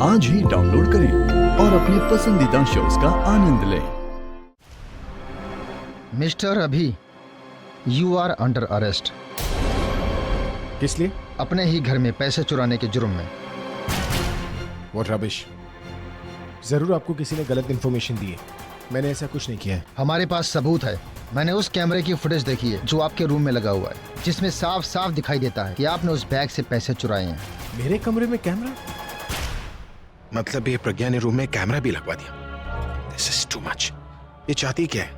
आज ही डाउनलोड करें और अपने पसंदीदा शोज का आनंद लें। मिस्टर अभी, यू आर अंडर अरेस्ट। किस लिए? अपने ही घर में पैसे चुराने के जुर्म में। What rubbish! जरूर आपको किसी ने गलत इन्फॉर्मेशन दी है। मैंने ऐसा कुछ नहीं किया है। हमारे पास सबूत है। मैंने उस कैमरे की फुटेज देखी है जो आपके रूम में लगा हुआ है, जिसमें साफ साफ दिखाई देता है कि आपने उस बैग से पैसे चुराए हैं। मेरे कमरे में कैमरा? मतलब ये प्रज्ञा ने रूम में कैमरा भी लगवा दिया। This is too much. ये चाहती क्या है?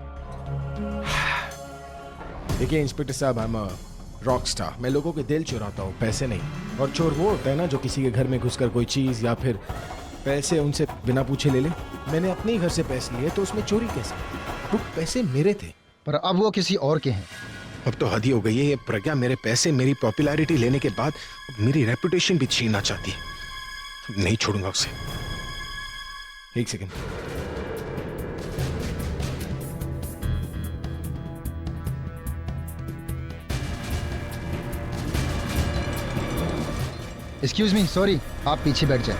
देखिए इंस्पेक्टर साहब, I'm a रॉक स्टार। मैं लोगों के दिल चुराता हूँ, पैसे नहीं। और चोर वो होता है ना जो किसी के घर में घुसकर कोई चीज या फिर पैसे उनसे बिना पूछे ले ले। मैंने अपने ही घर से पैसे लिए तो उसमें चोरी कैसे? वो पैसे मेरे थे। पर अब वो किसी और के हैं। अब तो हद ही हो गई है। ये प्रज्ञा मेरे पैसे, मेरी पॉपुलैरिटी लेने के बाद मेरी रेपुटेशन भी छीनना चाहती है। नहीं छोड़ूंगा उसे। एक सेकंड। एक्सक्यूज मी, सॉरी, आप पीछे बैठ जाएं।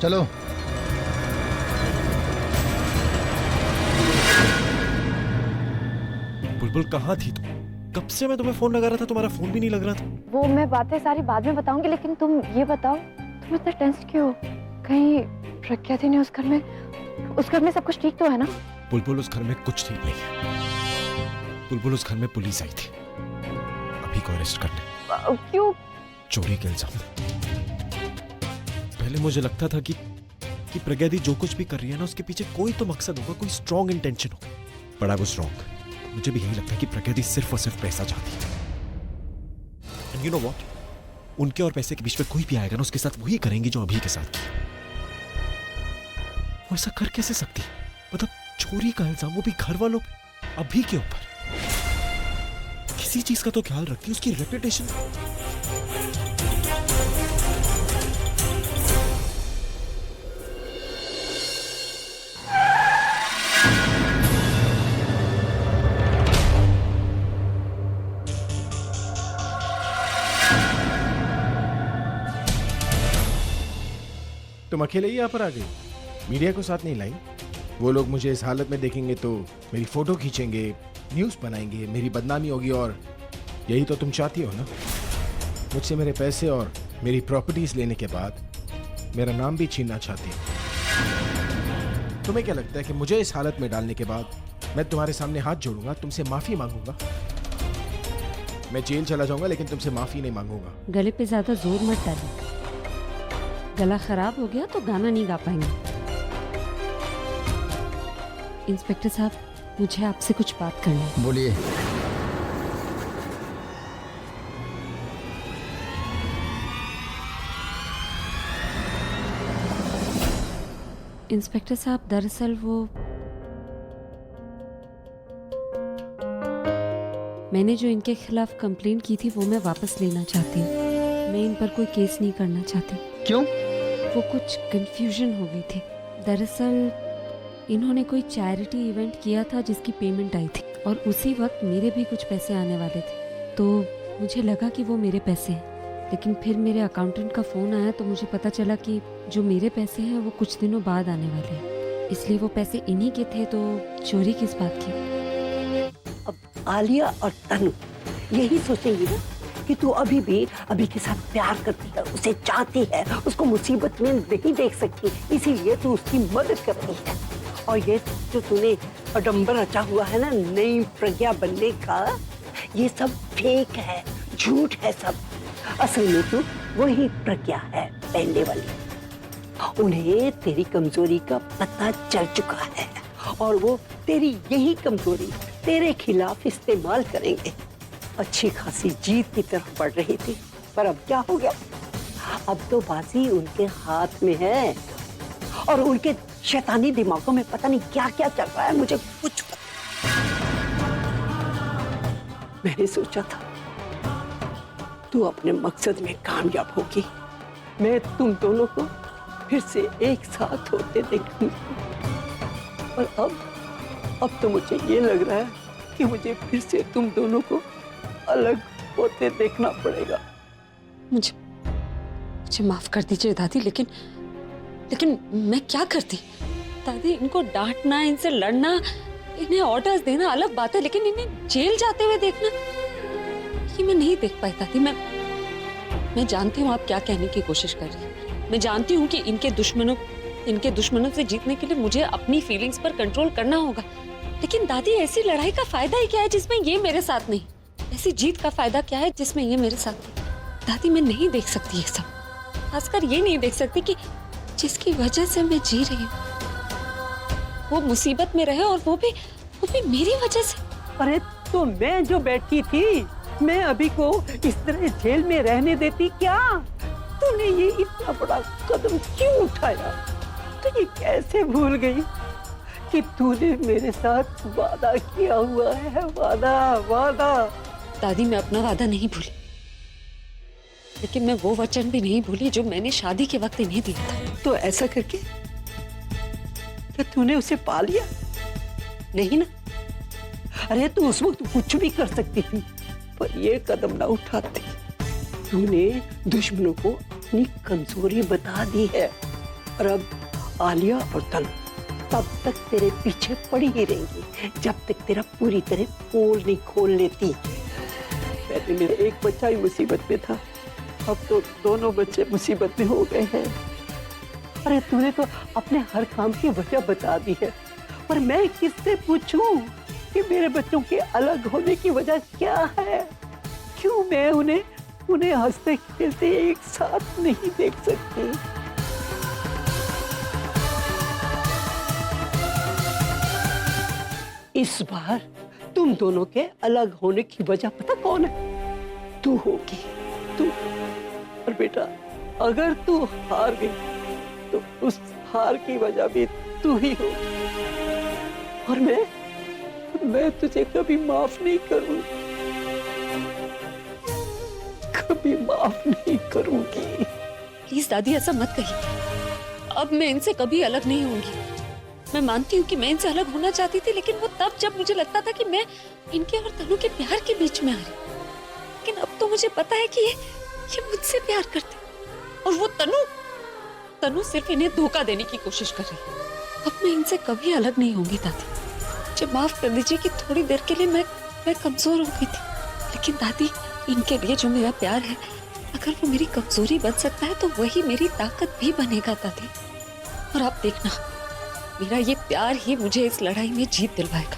चलो। बुलबुल कहाँ थी तुम? कब से मैं तुम्हें फोन लगा रहा था, तुम्हारा फोन भी नहीं लग रहा था। वो मैं बातें सारी बाद में बताऊंगी, लेकिन तुम ये बताओ, तुम इतना टेंस क्यों? कहीं प्रज्ञा थी ने उस घर में सब कुछ ठीक तो है ना? बुलबुल, उस घर में कुछ ठीक नहीं है। बुलबुल, उस घर में पुलिस आई थी अभी को अरेस्ट करने। क्यों? चोरी के इल्जाम। पहले मुझे लगता था कि प्रज्ञा दी जो कुछ भी कर रही है ना, उसके पीछे कोई तो मकसद होगा, कोई स्ट्रॉन्ग इंटेंशन होगा। But I was wrong. मुझे भी यही लगता है कि प्रज्ञा दी सिर्फ और सिर्फ पैसा चाहती है। एंड यू नो व्हाट, उनके और पैसे के बीच में कोई भी आएगा ना, उसके साथ वही करेंगी जो अभी के साथ की। वो ऐसा कर कैसे सकती है? मतलब चोरी का इल्जाम, वो भी घर वालों पे, अभी के ऊपर। किसी चीज का तो ख्याल रखती है, उसकी रेपुटेशन। तुम अकेले ही यहाँ पर आ गई? मीडिया को साथ नहीं लाई? वो लोग मुझे इस हालत में देखेंगे तो मेरी फोटो खींचेंगे, न्यूज़ बनाएंगे, मेरी बदनामी होगी। और यही तो तुम चाहती हो ना? मुझसे मेरे पैसे और मेरी प्रॉपर्टीज लेने के बाद मेरा नाम भी छीनना चाहती हो। तुम्हें क्या लगता है कि मुझे इस हालत में डालने के बाद मैं तुम्हारे सामने हाथ जोड़ूंगा, तुमसे माफी मांगूंगा? मैं जेल चला जाऊंगा लेकिन तुमसे माफी नहीं मांगूंगा। गले पे ज्यादा जोर मत डालो, गला खराब हो गया तो गाना नहीं गा पाएंगे। इंस्पेक्टर साहब, मुझे आपसे कुछ बात करनी है। बोलिए। इंस्पेक्टर साहब, दरअसल वो मैंने जो इनके खिलाफ कंप्लेंट की थी वो मैं वापस लेना चाहती हूँ। मैं इन पर कोई केस नहीं करना चाहती। क्यों? वो कुछ कंफ्यूजन हो गई थी। दरअसल इन्होंने कोई चैरिटी इवेंट किया था जिसकी पेमेंट आई थी, और उसी वक्त मेरे भी कुछ पैसे आने वाले थे। तो मुझे लगा कि वो मेरे पैसे हैं, लेकिन फिर मेरे अकाउंटेंट का फ़ोन आया तो मुझे पता चला कि जो मेरे पैसे हैं वो कुछ दिनों बाद आने वाले हैं। इसलिए वो पैसे इन्हीं के थे, तो चोरी किस बात की? अब आलिया और तनु यही सोचेंगी ना कि तू अभी के साथ प्यार करती है, उसे चाहती है, उसको मुसीबत में नहीं देख सकती, इसीलिए तू उसकी मदद करती है। और ये जो तूने अडंबर रचा हुआ है ना नई प्रज्ञा बनने का, ये सब फेक है, झूठ है सब। असल में तू वही प्रज्ञा है, पहले वाली। उन्हें तेरी कमजोरी का पता चल चुका है और वो तेरी यही कमजोरी तेरे खिलाफ इस्तेमाल करेंगे। अच्छी खासी जीत की तरफ बढ़ रही थी, पर अब क्या हो गया? अब तो बाजी उनके हाथ में है और उनके शैतानी दिमागों में पता नहीं क्या क्या चल रहा है, मुझे कुछ। मैंने सोचा था तू अपने मकसद में कामयाब होगी, मैं तुम दोनों को फिर से एक साथ होते देखूंगी। और अब तो मुझे ये लग रहा है कि मुझे फिर से तुम दोनों को अलग होते देखना पड़ेगा। मुझे माफ कर दीजिए दादी, लेकिन मैं क्या करती दादी? इनको डांटना, इनसे लड़ना, इन्हें ऑर्डर्स देना अलग बात है, लेकिन इन्हें जेल जाते हुए देखना ये मैं नहीं देख पाई दादी। मैं जानती हूँ आप क्या कहने की कोशिश कर रही हैं। मैं जानती हूँ कि इनके दुश्मनों से जीतने के लिए मुझे अपनी फीलिंग्स पर कंट्रोल करना होगा, लेकिन दादी ऐसी लड़ाई का फायदा ही क्या है जिसमें ये मेरे साथ नहीं? ऐसी जीत का फायदा क्या है जिसमें ये मेरे साथ नहीं? दादी मैं नहीं देख सकती ये सब, खासकर ये नहीं देख सकती कि जिसकी वजह से मैं जी रही हूँ वो मुसीबत में रहे, और वो भी मेरी वजह से। अरे तो मैं जो बैठी थी, मैं अभी को इस तरह जेल में रहने देती क्या? तूने ये इतना बड़ा कदम क्यों उठाया? तो ये कैसे भूल गई कि तूने मेरे साथ वादा किया हुआ है? वादा। दादी मैं अपना वादा नहीं भूली, लेकिन मैं वो वचन भी नहीं भूली जो मैंने शादी के वक्त इन्हें दिया था। तो ऐसा करके क्या तूने उसे पा लिया? नहीं ना? अरे तू उस वक्त कुछ भी कर सकती थी, पर ये कदम ना उठाती। तूने दुश्मनों को अपनी कमजोरी बता दी है, और अब आलिया और तनु तब तक तेरे पीछे पड़ी ही रहेंगी जब तक तेरा पूरी तरह पोल नहीं खोल लेती। पहले मेरा एक बच्चा ही मुसीबत में था, अब तो दोनों बच्चे मुसीबत में हो गए हैं। अरे तूने तो अपने हर काम की वजह बता दी है, पर मैं किससे पूछूं कि मेरे बच्चों के अलग होने की वजह क्या है? क्यों मैं उन्हें हंसते खेलते एक साथ नहीं देख सकती? इस बार तुम दोनों के अलग होने की वजह पता कौन है? तू होगी, तू। और बेटा अगर तू हार गई तो उस हार की वजह भी तू ही हो, और मैं तुझे कभी माफ नहीं करूंगी, कभी माफ नहीं करूंगी। प्लीज दादी ऐसा मत कहिए, अब मैं इनसे कभी अलग नहीं होंगी। मैं मानती हूँ कि मैं इनसे अलग होना चाहती थी, लेकिन वो तब जब मुझे लगता था कि मैं इनके और तनु के प्यार के बीच में आ रही, लेकिन अब तो मुझे पता है कि ये मुझसे प्यार करते, और वो तनु सिर्फ इन्हें धोखा देने की कोशिश कर रही है। अब मैं इनसे कभी अलग नहीं होंगी दादी। मुझे माफ कर दीजिए कि थोड़ी देर के लिए मैं कमजोर हो गई थी, लेकिन दादी इनके लिए जो मेरा प्यार है, अगर वो मेरी कमजोरी बन सकता है तो वही मेरी ताकत भी बनेगा दादी। और आप देखना, मेरा ये प्यार ही मुझे इस लड़ाई में जीत दिलवाएगा।